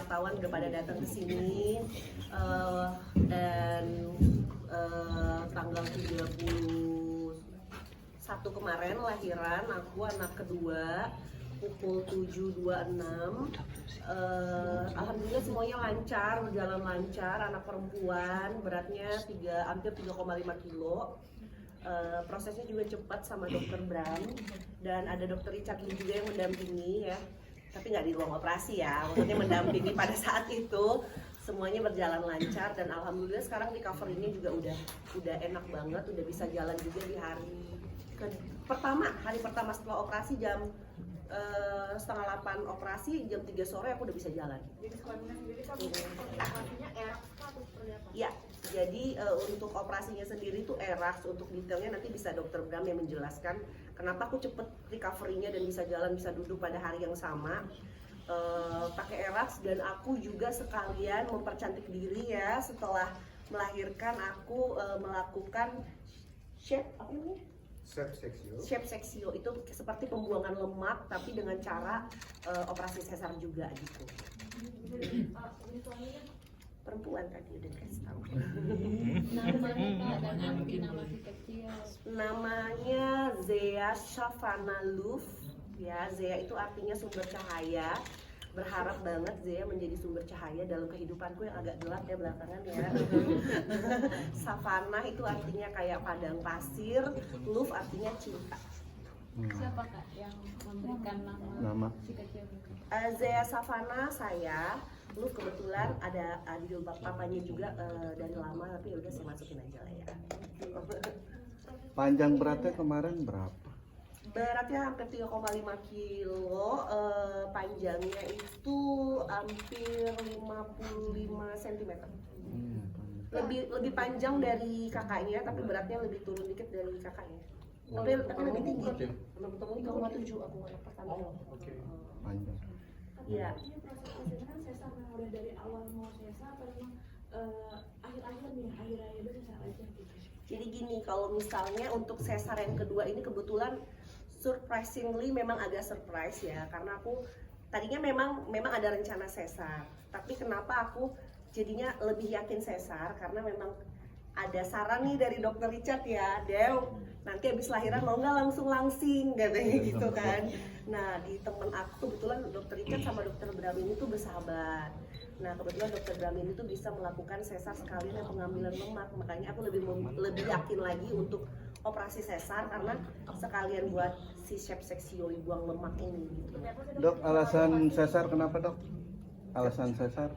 wartawan udah pada datang ke sini. Dan tanggal 31 kemarin lahiran aku, anak kedua, pukul 7.26. Alhamdulillah semuanya lancar, berjalan lancar. Anak perempuan, beratnya hampir 3,5 kilo. Prosesnya juga cepat sama dokter Bram, dan ada dokter Richard Lee juga yang mendampingi ya, tapi nggak di ruang operasi ya, maksudnya mendampingi pada saat itu. Semuanya berjalan lancar dan alhamdulillah sekarang recovery-nya juga udah enak banget, udah bisa jalan juga di hari pertama setelah operasi jam 7:30 operasi, jam 3 sore aku udah bisa jalan. Jadi suaminya sendiri kan operasinya erak atau seperti apa? Ya, jadi untuk operasinya sendiri tuh ERAX, untuk detailnya nanti bisa dokter Bram yang menjelaskan kenapa aku cepet recovery-nya dan bisa jalan, bisa duduk pada hari yang sama. Pakai ERAX, dan aku juga sekalian mempercantik diri ya, setelah melahirkan aku melakukan shape apa namanya? Shape seksio itu seperti pembuangan lemak tapi dengan cara operasi sesar juga gitu. Perempuan tadi udah kasih tahu. Namanya Zea Shavana Luf. Ya, Zea itu artinya sumber cahaya. Berharap banget Zea menjadi sumber cahaya dalam kehidupanku yang agak gelap ya belakangan ya. Savana itu artinya kayak padang pasir, Love artinya cinta. Siapa Kak yang memberikan nama si kecil? Zea Savana saya, Love kebetulan ada di papanya juga dari lama, tapi udah saya masukin aja lah ya. Panjang beratnya kemarin berapa? Beratnya hampir 3,5 kilo, panjangnya itu hampir 55 cm. Lebih panjang dari kakaknya, tapi beratnya lebih turun dikit dari kakaknya. Tapi lebih tinggi. 3,7 aku anak pertama. Panjang. Iya. Prosesnya kan sesar yang udah dari awal mau sesar atau memang akhir-akhir nih, akhir-akhir itu sesar aja gitu. Jadi gini, kalau misalnya untuk sesar yang kedua ini kebetulan surprisingly memang agak surprise ya, karena aku tadinya memang ada rencana sesar, tapi kenapa aku jadinya lebih yakin sesar karena memang ada saran nih dari dokter Richard ya, Dew, nanti habis lahiran mau nggak langsung langsing katanya gitu kan. Nah di temen aku kebetulan dokter Richard sama dokter Bram ini tuh bersahabat. Nah kebetulan dokter Bram ini tuh bisa melakukan sesar sekalian yang pengambilan lemak, makanya aku lebih yakin lagi untuk operasi sesar karena sekalian buat si shape seksio buang lemak ini gitu. Dok, alasan sesar kenapa dok? Alasan sesar?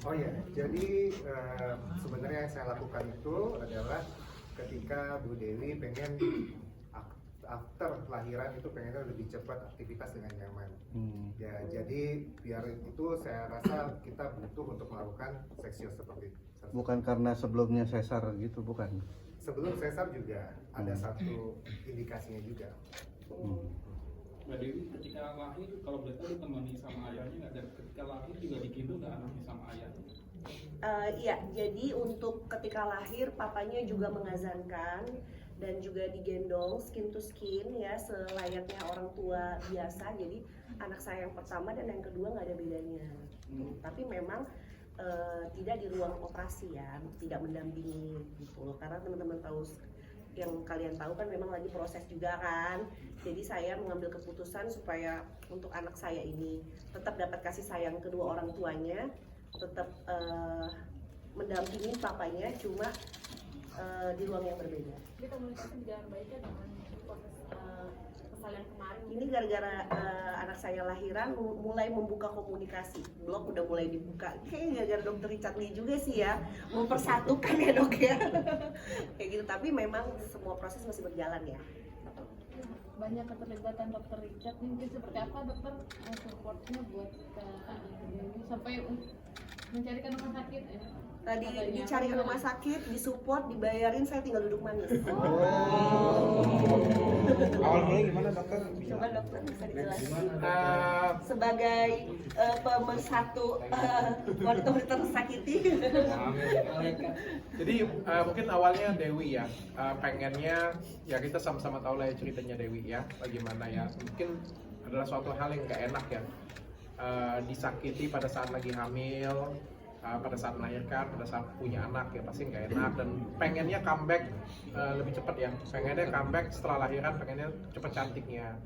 Oh ya, jadi sebenarnya yang saya lakukan itu adalah ketika Bu Dewi pengen after lahiran itu pengennya lebih cepat aktivitas dengan nyaman. Ya, jadi biar itu saya rasa kita butuh untuk melakukan seksio seperti itu. Bukan karena sebelumnya sesar gitu, bukan? Sebelum sesar juga ada satu indikasinya juga. Mbak Dewi ketika lahir kalau boleh tahu ditemani sama ayahnya nggak, dan ketika lahir juga digendong nggak anaknya sama ayahnya? Iya, jadi untuk ketika lahir papanya juga mengazankan dan juga digendong skin to skin ya, selayaknya orang tua biasa. Jadi anak saya yang pertama dan yang kedua nggak ada bedanya. Tapi memang tidak di ruang operasi ya, tidak mendampingi gitu loh, karena teman-teman tahu yang kalian tahu kan memang lagi proses juga kan. Jadi saya mengambil keputusan supaya untuk anak saya ini tetap dapat kasih sayang kedua orang tuanya, tetap mendampingi papanya, cuma di ruang yang berbeda. Jadi komunikasi berjalan baik ya dengan proses persalinan kemarin. Ini gara-gara anak saya lahiran mulai membuka komunikasi, blog udah mulai dibuka. Kayaknya gara-gara dokter Richard Lee juga sih ya, mempersatukan ya dok ya. Kayak gitu, tapi memang semua proses masih berjalan ya. Banyak keterlibatan dokter Richard nih, mungkin seperti apa dokter supportnya buat Dewi sampai mencarikan rumah sakit ya? Tadi dicari rumah sakit, disupport, dibayarin, saya tinggal duduk manis. Awal mulai gimana dokter? Coba dokter bisa dijelaskan. Sebagai pemersatu wanita tersakiti. Jadi mungkin awalnya Dewi ya, pengennya ya kita sama-sama tahu lah ya ceritanya Dewi ya, bagaimana ya, mungkin adalah suatu hal yang gak enak ya. disakiti pada saat lagi hamil, pada saat melahirkan, pada saat punya anak ya pasti nggak enak, dan pengennya comeback lebih cepat ya, pengennya comeback setelah lahiran, pengennya cepat cantiknya.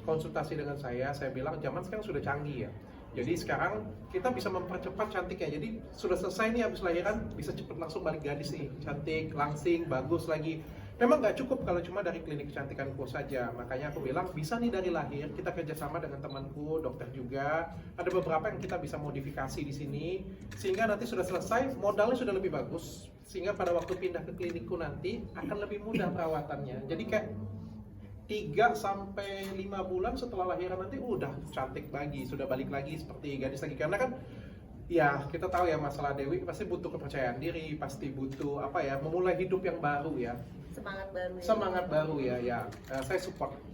Konsultasi dengan saya bilang zaman sekarang sudah canggih ya. Jadi sekarang kita bisa mempercepat cantiknya. Jadi sudah selesai nih habis lahiran, bisa cepet langsung balik gadis nih, cantik, langsing, bagus lagi. Memang nggak cukup kalau cuma dari klinik kecantikanku saja. Makanya aku bilang bisa nih dari lahir kita kerjasama dengan temanku, dokter juga. Ada beberapa yang kita bisa modifikasi di sini sehingga nanti sudah selesai modalnya sudah lebih bagus. Sehingga pada waktu pindah ke klinikku nanti akan lebih mudah perawatannya. Jadi kayak 3-5 bulan setelah lahiran nanti udah cantik lagi, sudah balik lagi seperti gadis lagi. Karena kan ya kita tahu ya masalah Dewi pasti butuh kepercayaan diri, pasti butuh apa ya, memulai hidup yang baru ya. Semangat baru ya. Saya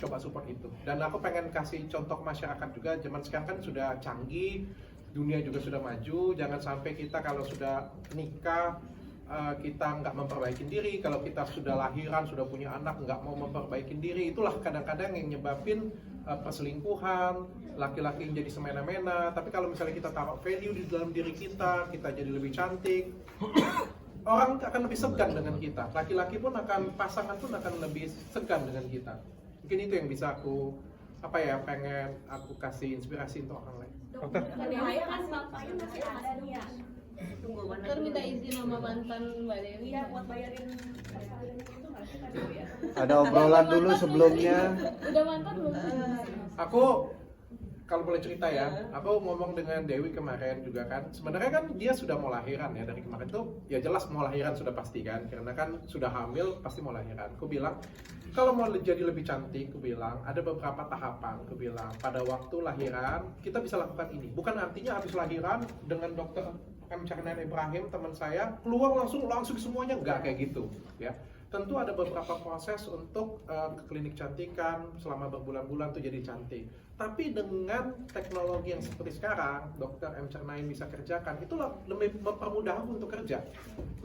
coba support itu. Dan aku pengen kasih contoh masyarakat juga, zaman sekarang kan sudah canggih, dunia juga sudah maju. Jangan sampai kita kalau sudah nikah kita nggak memperbaiki diri, kalau kita sudah lahiran, sudah punya anak, nggak mau memperbaiki diri. Itulah kadang-kadang yang nyebabin perselingkuhan, laki-laki yang jadi semena-mena. Tapi kalau misalnya kita taruh value di dalam diri kita jadi lebih cantik, orang akan lebih segan dengan kita. Laki-laki pun pasangan pun akan lebih segan dengan kita. Mungkin itu yang bisa aku pengen aku kasih inspirasi untuk orang lain. Dokter. Kan bapaknya masih ada nih ya. Dokter minta izin sama mantan Mbak Dewi. Iya, buat bayarin persalinan itu nggak sih Kak Dewi? Ada obrolan dulu sebelumnya. Udah mantan belum? Aku kalau boleh cerita ya, aku ngomong dengan Dewi kemarin juga kan. Sebenarnya kan dia sudah mau lahiran ya, dari kemarin tuh ya jelas mau lahiran sudah pasti kan, karena kan sudah hamil pasti mau lahiran. Aku bilang kalau mau jadi lebih cantik, aku bilang ada beberapa tahapan. Aku bilang pada waktu lahiran kita bisa lakukan ini. Bukan artinya habis lahiran dengan dokter Cernain Ibrahim teman saya keluar langsung semuanya, nggak kayak gitu ya. Tentu ada beberapa proses untuk ke klinik cantikan selama berbulan-bulan tuh jadi cantik. Tapi dengan teknologi yang seperti sekarang, dokter Cernain bisa kerjakan, itulah lebih mempermudah aku untuk kerja.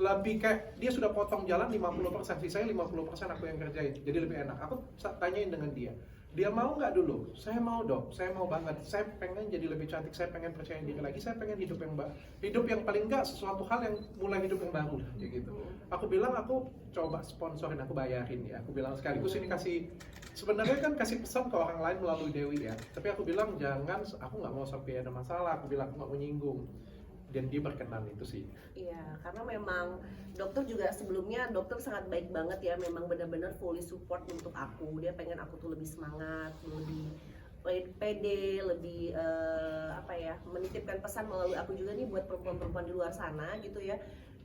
Lebih kayak dia sudah potong jalan 50%, sisanya 50% aku yang kerjain. Jadi lebih enak. Aku tanyain dengan dia mau nggak dulu? Saya mau dok, saya mau banget. Saya pengen jadi lebih cantik, saya pengen percaya diri lagi, saya pengen hidup yang paling nggak sesuatu hal yang mulai hidup yang baru lah, kayak gitu. Aku bilang aku coba sponsorin, aku bayarin ya. Aku bilang sekaligus ini sebenarnya kan kasih pesan ke orang lain melalui Dewi ya. Tapi aku bilang jangan, aku nggak mau sampai ada masalah. Aku bilang aku nggak mau nyinggung. Dan dia berkenan itu sih. Iya, karena memang dokter juga sebelumnya dokter sangat baik banget ya, memang benar-benar fully support untuk aku. Dia pengen aku tuh lebih semangat, lebih pede, lebih menitipkan pesan melalui aku juga nih buat perempuan-perempuan di luar sana gitu ya.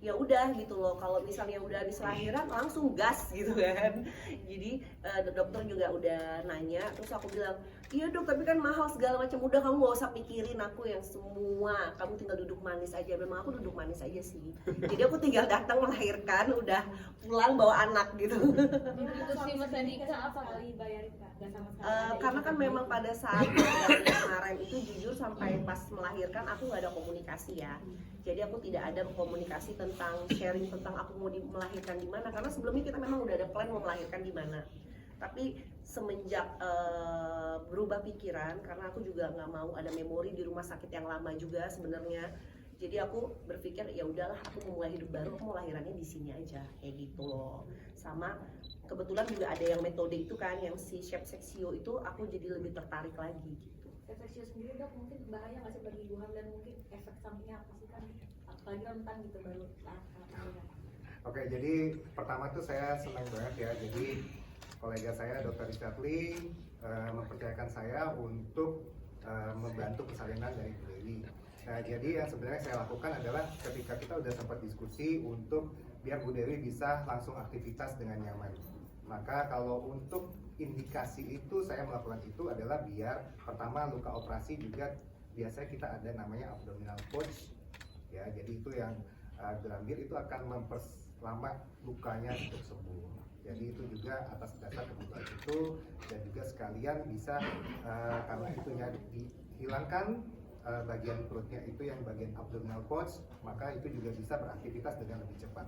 Ya udah gitu loh, kalau misalnya udah habis lahiran langsung gas gitu kan. Jadi dokter juga udah nanya, terus aku bilang iya dok, tapi kan mahal segala macam. Udah kamu gak usah pikirin aku yang semua, kamu tinggal duduk manis aja. Memang aku duduk manis aja sih. Jadi aku tinggal datang melahirkan, udah pulang bawa anak gitu. Itu sih Mas Andika apa kali bayarin Kak? Gak sama sekali. Karena kan memang pada saat kemarin itu jujur sampai pas melahirkan aku nggak ada komunikasi ya. Jadi aku tidak ada komunikasi tentang sharing tentang aku mau melahirkan di mana, karena sebelumnya kita memang udah ada plan mau melahirkan di mana. Tapi semenjak berubah pikiran, karena aku juga nggak mau ada memori di rumah sakit yang lama juga sebenarnya. Jadi aku berpikir ya udahlah, aku mau mulai hidup baru, aku mau lahirannya di sini aja kayak gitu loh. Sama kebetulan juga ada yang metode itu kan, yang si Chef Sexio itu, aku jadi lebih tertarik lagi gitu. Seksio sendiri dok, mungkin bahaya nggak sih bagi ibu hamil, dan mungkin efek sampingnya apa sih kan? Apalagi rentan gitu baru lahiran. Oke, jadi pertama tuh saya senang banget ya. Jadi kolega saya Dr. Richard Lee mempercayakan saya untuk membantu persalinan dari Bu Dewi. Nah, jadi yang sebenarnya saya lakukan adalah ketika kita udah sempat diskusi untuk biar Bu Dewi bisa langsung aktivitas dengan nyaman. Maka kalau untuk indikasi itu saya melakukan itu adalah biar pertama luka operasi juga biasanya kita ada namanya abdominal pouch ya. Jadi itu yang gelambir itu akan memperlama lukanya untuk sembuh. Jadi itu juga atas dasar kebutuhan itu, dan juga sekalian bisa karena itunya dihilangkan bagian perutnya itu yang bagian abdominal pouch, maka itu juga bisa beraktivitas dengan lebih cepat.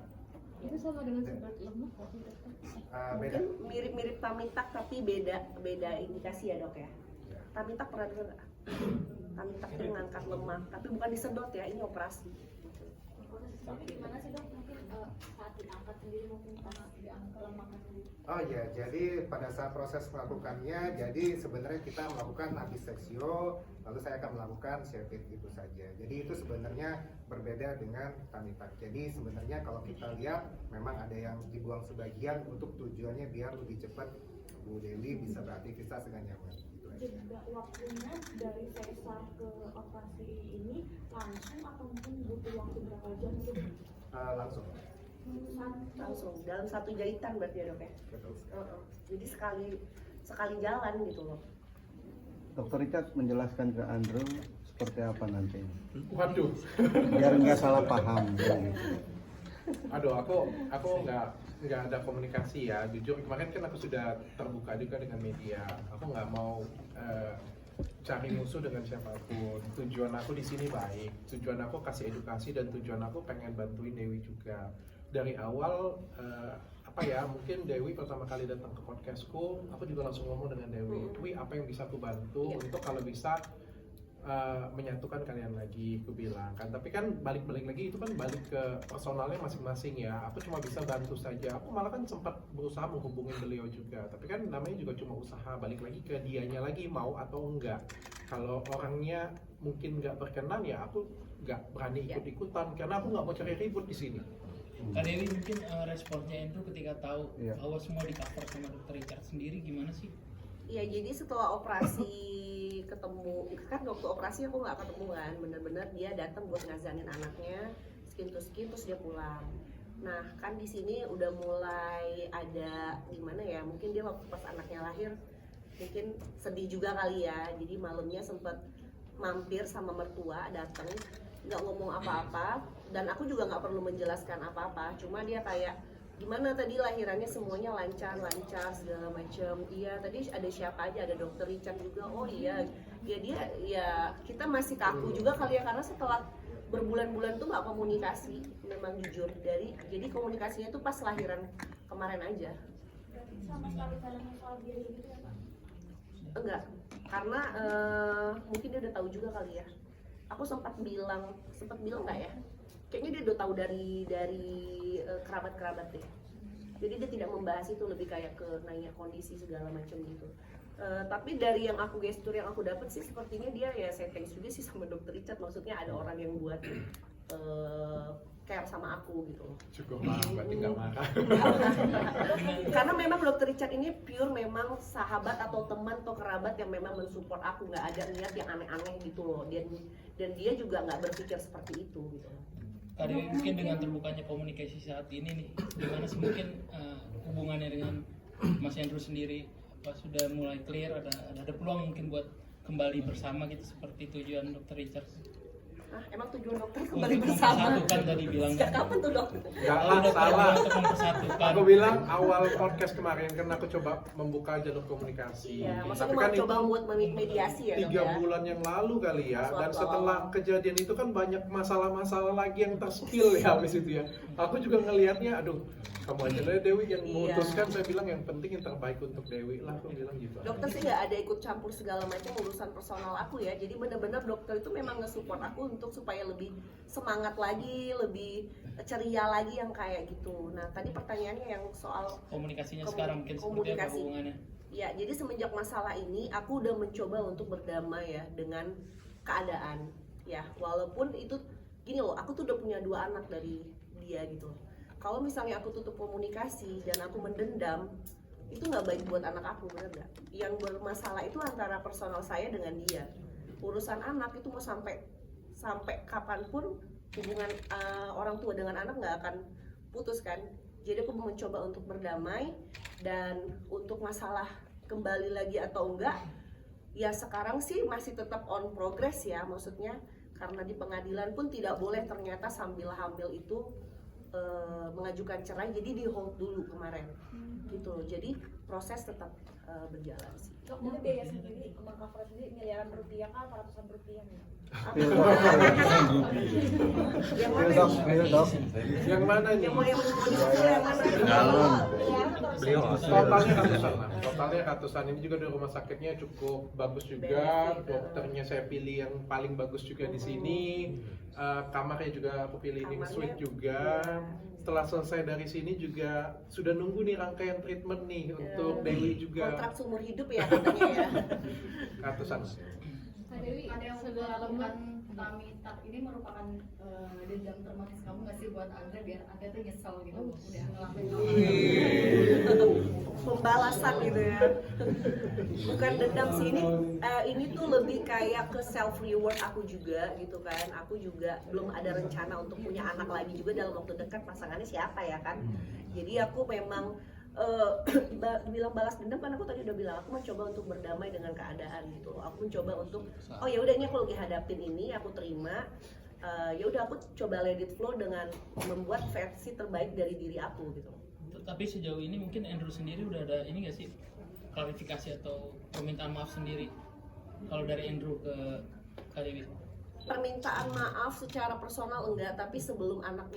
Itu sama dengan sebat lemak nggak sih dokter? Beda. Mungkin mirip-mirip Tamintak tapi beda indikasi ya dok ya. Tamintak pernah dengar nggak? Tummy tuck itu mengangkat lemak, tapi bukan disedot ya, ini operasi. Tapi gimana sih dok, mungkin saat diangkat sendiri mungkin pas diangkat lemaknya sendiri? Oh ya, jadi pada saat proses melakukannya, jadi sebenarnya kita melakukan abiseksio, lalu saya akan melakukan shave itu saja. Jadi itu sebenarnya berbeda dengan tummy tuck. Jadi sebenarnya kalau kita lihat, memang ada yang dibuang sebagian untuk tujuannya biar lebih cepat Bu Dewi bisa beraktivitas dengan nyaman. Gitu aja. Jeda waktunya dari sesar ke operasi ini langsung atau mungkin butuh waktu berapa jam gitu? Langsung. Langsung dalam satu jahitan berarti ya dok ya. Betul. Jadi sekali jalan gitu loh. Dokter Richard menjelaskan ke Andrew seperti apa nanti, Waduh, biar nggak salah paham. Gitu. aduh aku nggak ada komunikasi ya. Jujur kemarin kan aku sudah terbuka juga dengan media. Aku nggak mau cari musuh dengan siapapun. Tujuan aku di sini baik. Tujuan aku kasih edukasi dan tujuan aku pengen bantuin Dewi juga. Dari awal apa ya, mungkin Dewi pertama kali datang ke podcastku, aku juga langsung ngomong dengan Dewi, apa yang bisa aku bantu untuk kalau bisa menyatukan kalian lagi, aku bilang kan. Tapi kan balik lagi itu kan balik ke personalnya masing-masing ya. Aku cuma bisa bantu saja. Aku malah kan sempat berusaha menghubungi beliau juga. Tapi kan namanya juga cuma usaha. Balik lagi ke dianya lagi mau atau enggak. Kalau orangnya mungkin nggak berkenan ya aku nggak berani ikut-ikutan karena aku nggak mau cari ribut di sini. Kak Dewi, mungkin responnya Andrew ketika tahu Iya. bahwa semua di cover sama Dr. Richard sendiri gimana sih? Iya, jadi setelah operasi ketemu, kan waktu operasi aku nggak ketemu kan, bener-bener dia datang buat ngazanin anaknya, skin to skin, terus dia pulang. Nah kan di sini udah mulai ada gimana ya, mungkin dia waktu pas anaknya lahir mungkin sedih juga kali ya, jadi malamnya sempet mampir sama mertua, datang nggak ngomong apa-apa, dan aku juga nggak perlu menjelaskan apa-apa, cuma dia kayak gimana tadi lahirannya semuanya lancar segala macam. Iya tadi ada siapa aja, ada Dr. Richard juga. Oh iya ya, dia ya kita masih kaku juga kali ya, karena setelah berbulan-bulan tuh nggak komunikasi, memang jujur. Jadi komunikasinya tuh pas lahiran kemarin aja. Berarti sama sekali kalian soal biaya gitu ya Pak? Enggak, karena mungkin dia udah tahu juga kali ya. Aku sempat bilang nggak ya? Kayaknya dia udah tahu dari kerabat-kerabat deh. Jadi dia tidak membahas itu, lebih kayak ke nanya kondisi segala macam gitu. Tapi dari yang aku gestur yang aku dapat sih sepertinya dia ya saya thanks juga sih sama Dr. Richard. Maksudnya ada orang yang buat care sama aku gitu loh. Cukup lah, berarti nggak marah. Karena memang Dr. Richard ini pure memang sahabat atau teman atau kerabat yang memang mensupport aku, nggak ada niat yang aneh-aneh gitu loh. Dan dia juga nggak berpikir seperti itu gitu loh. Kak Dewi, mungkin dengan terbukanya komunikasi saat ini nih, gimana sih mungkin hubungannya dengan Mas Andrew sendiri? Apa sudah mulai clear, ada peluang mungkin buat kembali bersama gitu seperti tujuan Dr. Richard? Ah, emang tujuan dokter kembali Untuk bersama? mempersatukan tadi bilang. Sejak kapan tuh dok? Nggak lah, salah. Untuk mempersatukan. Aku bilang awal podcast kemarin kan aku coba membuka jalur komunikasi. Iya, Tapi maksudnya kan mau coba itu buat mediasi ya dok 3 ya? bulan yang lalu kali ya. Pas Dan waktu setelah awal. kejadian itu kan banyak masalah-masalah lagi yang terspill ya habis itu ya. Aku juga ngelihatnya, aduh kamu aja deh Dewi yang Iya. memutuskan. Saya bilang yang penting yang terbaik untuk Dewi lah, aku bilang gitu. Dokter sih nggak ada ikut campur segala macam urusan personal aku ya. Jadi benar-benar dokter itu memang nge-support aku untuk supaya lebih semangat lagi, lebih ceria lagi yang kayak gitu. Nah tadi pertanyaannya yang soal Komunikasinya sekarang mungkin seperti apa hubungannya? Ya, jadi semenjak masalah ini aku udah mencoba untuk berdamai ya dengan keadaan. Ya, walaupun itu gini loh, aku tuh udah punya 2 anak dari dia gitu. Kalau misalnya aku tutup komunikasi dan aku mendendam, itu nggak baik buat anak aku, bener nggak? Yang bermasalah itu antara personal saya dengan dia. Urusan anak itu mau sampai kapanpun hubungan orang tua dengan anak nggak akan putus kan. Jadi aku mencoba untuk berdamai, dan untuk masalah kembali lagi atau enggak ya sekarang sih masih tetap on progress ya, maksudnya karena di pengadilan pun tidak boleh ternyata sambil hamil itu mengajukan cerai, jadi di hold dulu kemarin gitu loh. Jadi proses tetap berjalan sih. Dok, jadi biaya sendiri, meng-cover sendiri miliaran rupiah kan, ratusan rupiah nih? Yang mana Dok, nih? dok. Yang mana nih? Yang mau yang mau disusul yang mana? Galon. Iya. Beliau Totalnya ratusan lah, totalnya ratusan. Ini juga di rumah sakitnya cukup bagus juga. Dokternya saya pilih yang paling bagus juga di sini. Kamarnya juga aku pilih ini suite juga. Setelah selesai dari sini juga sudah nunggu nih rangkaian treatment nih untuk Dewi juga. Kontrak seumur hidup ya katanya ya. Ratusan. Kak Dewi, Ada yang sebelum melakukan tummy tuck ini merupakan dendam termanis kamu nggak sih buat Andre biar Andre tuh nyesel gitu udah ngelakuin Pembalasan gitu ya. Bukan dendam sih, ini tuh lebih kayak ke self reward aku juga gitu kan. Aku juga belum ada rencana untuk punya anak lagi juga dalam waktu dekat. Pasangannya siapa ya kan. Jadi aku memang bilang balas dendam kan, aku tadi udah bilang aku mencoba untuk berdamai dengan keadaan gitu. Aku mencoba untuk oh ya udah, ini aku lagi hadapin ini, aku terima. Ya udah, aku coba let it flow dengan membuat versi terbaik dari diri aku gitu. Tapi sejauh ini mungkin Andrew sendiri udah ada ini nggak sih klarifikasi atau permintaan maaf sendiri kalau dari Andrew ke Kak Dewi? Permintaan maaf secara personal enggak, tapi sebelum anak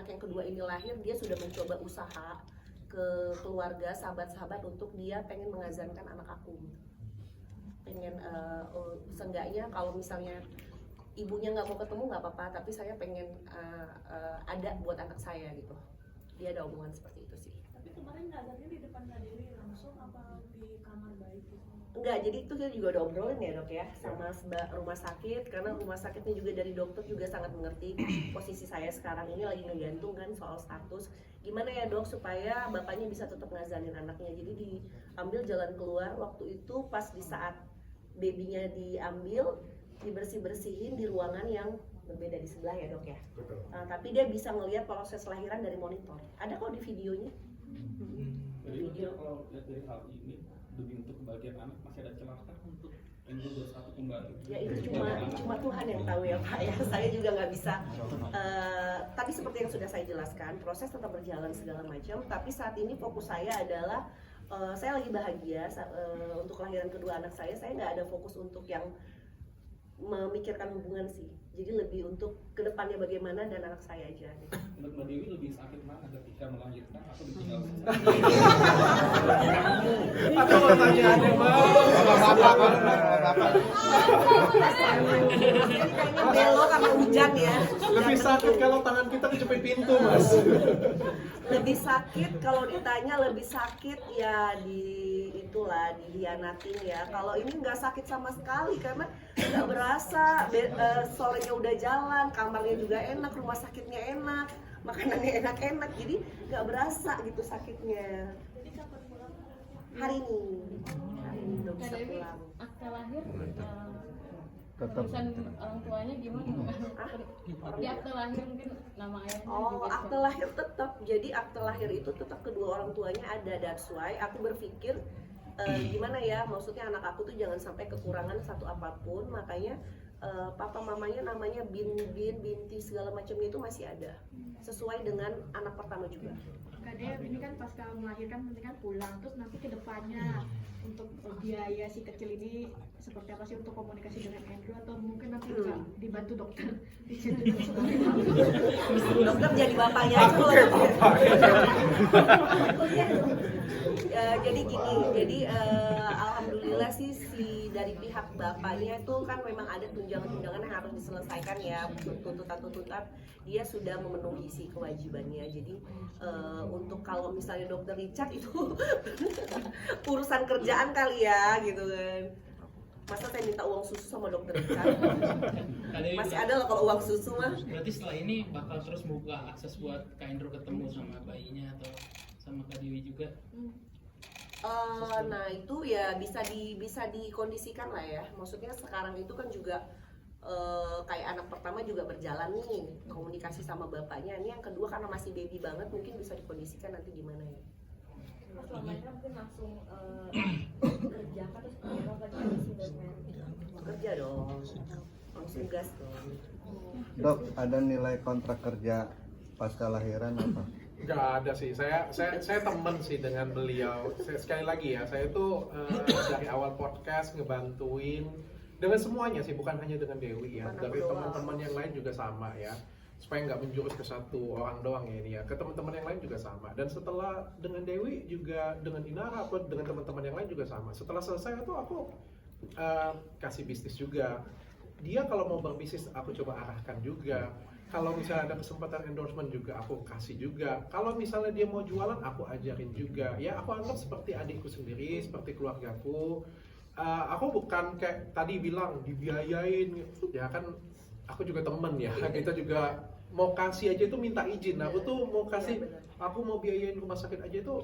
yang kedua ini lahir, dia sudah mencoba usaha ke keluarga, sahabat-sahabat untuk dia pengen mengazankan anak aku. Pengen seenggaknya kalau misalnya ibunya nggak mau ketemu nggak apa-apa, tapi saya pengen ada buat anak saya gitu. Dia ada omongan seperti itu sih. tapi kemarin ngazannya di depan Kak Dewi langsung apa di kamar baik gitu? Enggak, jadi itu kita juga udah obrolin ya dok ya sama rumah sakit, karena rumah sakitnya juga dari dokter juga sangat mengerti posisi saya sekarang ini lagi ngegantung kan soal status. Gimana ya dok supaya bapaknya bisa tetap ngazanin anaknya, jadi diambil jalan keluar. Waktu itu pas di saat babynya diambil, dibersih-bersihin di ruangan yang berbeda di sebelah ya dok ya. Betul. Tapi dia bisa ngelihat proses lahiran dari monitor, ada kok di videonya. Jadi mungkin kalau lihat dari hal ini, demi untuk kebahagiaan anak masih ada celah untuk Andrew bersatu kembali. Ya itu cuma Tuhan yang tahu ya Pak ya. Saya juga nggak bisa. Tadi seperti yang sudah saya jelaskan, proses tetap berjalan segala macam. Tapi saat ini fokus saya adalah saya lagi bahagia untuk kelahiran kedua anak saya. Saya nggak ada fokus untuk yang memikirkan hubungan sih. Jadi lebih untuk kedepannya bagaimana dan anak saya aja. Gitu. Menurut Mbak Dewi lebih sakit mana ketika melahirkan atau ditinggal? Atau pertanyaannya Kayaknya belok karena hujan ya. lebih sakit kalau tangan kita kejepit pintu, Mas. Lebih sakit kalau ditanya, lebih sakit ya dihianatin ya. Kalau ini nggak sakit sama sekali karena nggak berasa. Sorenya udah jalan, kamarnya juga enak, rumah sakitnya enak, makanannya enak-enak, jadi nggak berasa gitu sakitnya. Jadi kapan pulang? Hari ini udah Kak bisa Dewi, pulang. akta lahir Tetap. tulisan orang tuanya gimana? Di akta lahir mungkin nama ayahnya Oh, juga akte lahir tetap. Jadi akte lahir itu tetap kedua orang tuanya ada. That's why aku berpikir gimana ya, maksudnya anak aku tuh jangan sampai kekurangan satu apapun. Makanya papa mamanya namanya binti segala macamnya itu masih ada. Sesuai dengan anak pertama juga. Kak Dev, ini kan pas kamu melahirkan nanti kan pulang, terus nanti ke depannya untuk biaya si kecil ini seperti apa sih untuk komunikasi dengan Andrew, atau mungkin nanti bisa dibantu dokter di situ Dokter jadi bapaknya aja kalau jadi gini, jadi alhamdulillah sih dari pihak bapaknya itu kan memang ada tunjangan-tunjangan yang harus diselesaikan ya, tuntutan-tuntutan, dia sudah memenuhi si kewajibannya. Jadi untuk kalau misalnya dokter Richard itu urusan kerjaan kali ya gitu kan. Masa saya minta uang susu sama dokter Richard? Masih ada loh kalau uang susu mah. Berarti setelah ini bakal terus membuka akses buat Kak Andrew ketemu sama bayinya atau sama Kak Dewi juga? Nah itu ya bisa dikondisikan lah ya. Maksudnya sekarang itu kan juga kayak anak pertama juga berjalan nih komunikasi sama bapaknya. Ini yang kedua karena masih baby banget, mungkin bisa dikondisikan nanti gimana ya. Selama ini mungkin langsung kerja kan, terus apa Kerja dong, langsung gas dong. Dok, ada nilai kontrak kerja pasca lahiran apa? Nggak ada sih, saya temen sih dengan beliau. Sekali lagi ya, saya itu dari awal podcast ngebantuin dengan semuanya sih, bukan hanya dengan Dewi ya, tapi teman-teman yang lain juga sama ya. supaya nggak menjurus ke satu orang doang ya ini ya, ke teman-teman yang lain juga sama. Dan setelah dengan Dewi juga dengan Inara atau dengan teman-teman yang lain juga sama. Setelah selesai itu aku kasih bisnis juga. Dia kalau mau berbisnis aku coba arahkan juga. Kalau misalnya ada kesempatan endorsement juga aku kasih juga. Kalau misalnya dia mau jualan aku ajarin juga. Ya aku anggap seperti adikku sendiri, seperti keluargaku. Aku bukan kayak tadi bilang dibiayain. Ya kan aku juga temen ya. Kita juga mau kasih aja itu minta izin. Aku tuh mau kasih, aku mau biayain rumah sakit aja itu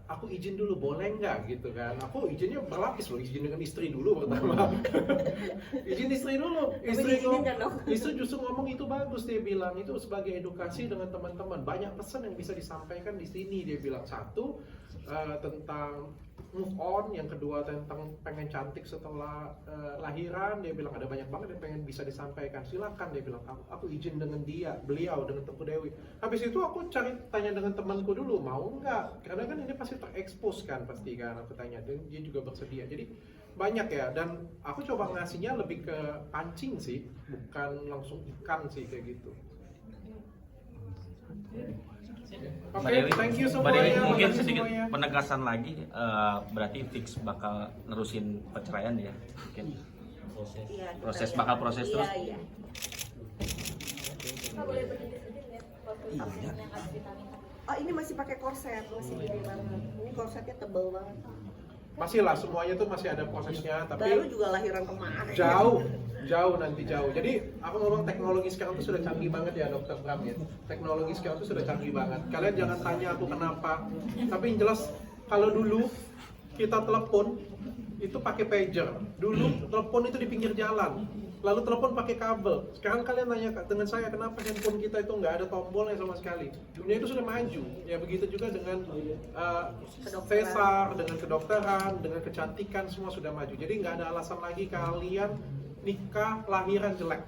aku izin dulu, boleh nggak gitu kan? Aku izinnya berlapis loh, izin dengan istri dulu pertama. Izin istri dulu. Istri justru ngomong itu bagus, dia bilang itu sebagai edukasi dengan teman-teman. Banyak pesan yang bisa disampaikan di sini. Dia bilang satu tentang move on, yang kedua tentang pengen cantik setelah lahiran. Dia bilang ada banyak banget yang pengen bisa disampaikan. Silakan, dia bilang aku izin dengan beliau dengan Teguh Dewi. Habis itu aku tanya dengan temanku dulu, mau nggak? Karena kan ini pasti terekspos kan pasti kan, aku tanya dan dia juga bersedia. Jadi banyak ya, dan aku coba ngasihnya lebih ke pancing sih, bukan langsung ikan sih kayak gitu. Oke, thank you Mbak Dewi, semuanya. mungkin Makasih sedikit semuanya. penegasan lagi, berarti fix bakal nerusin perceraian ya? Mungkin Iya, proses bakal proses terus. Iya. Nggak boleh berhenti sedikit ya waktu vaksin yang harus vitamin. Oh, ini masih pakai korset, masih gede banget. Ini korsetnya tebel banget. Masih lah, semuanya tuh masih ada prosesnya, tapi Baru juga lahiran kemarin. jauh nanti jauh. Jadi aku ngomong teknologi sekarang tuh sudah canggih banget ya Dokter Bram ya. Teknologi sekarang tuh sudah canggih banget. Kalian jangan tanya aku kenapa. Tapi yang jelas kalau dulu kita telepon itu pakai pager. Dulu telepon itu di pinggir jalan. Lalu telepon pakai kabel. Sekarang kalian nanya dengan saya kenapa handphone kita itu nggak ada tombolnya sama sekali. Dunia itu sudah maju. Ya begitu juga dengan sesar, dengan kedokteran, dengan kecantikan semua sudah maju. Jadi nggak ada alasan lagi kalian nikah lahiran jelek.